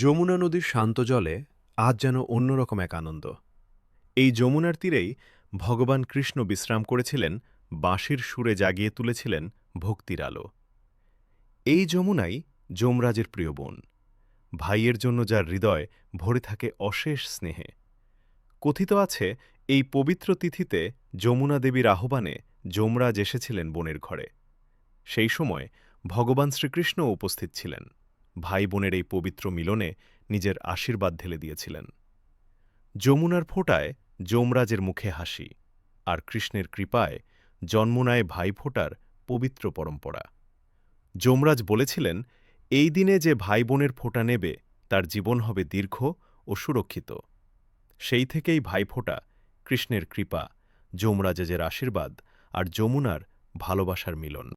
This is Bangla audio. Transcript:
যমুনা নদীর শান্ত জলে আজ যেন অন্যরকম এক আনন্দ। এই যমুনার তীরেই ভগবান কৃষ্ণ বিশ্রাম করেছিলেন, বাঁশির সুরে জাগিয়ে তুলেছিলেন ভক্তির আলো। এই যমুনাই যমরাজের প্রিয় বোন, ভাইয়ের জন্য যার হৃদয় ভরে থাকে অশেষ স্নেহে। কথিত আছে, এই পবিত্র তিথিতে যমুনা দেবীর আহ্বানে যমরাজ এসেছিলেন বোনের ঘরে। সেই সময় ভগবান শ্রীকৃষ্ণও উপস্থিত ছিলেন, ভাই বোনের এই পবিত্র মিলনে নিজের আশীর্বাদ ঢেলে দিয়েছিলেন। যমুনার ফোঁটায় যমরাজের মুখে হাসি, আর কৃষ্ণের কৃপায় জন্ম নেয় ভাইফোঁটার পবিত্র পরম্পরা। যমরাজ বলেছিলেন, এই দিনে যে ভাই বোনের ফোঁটা নেবে তার জীবন হবে দীর্ঘ ও সুরক্ষিত। সেই থেকেই ভাইফোঁটা কৃষ্ণের কৃপা, যমরাজের আশীর্বাদ আর যমুনার ভালোবাসার মিলন।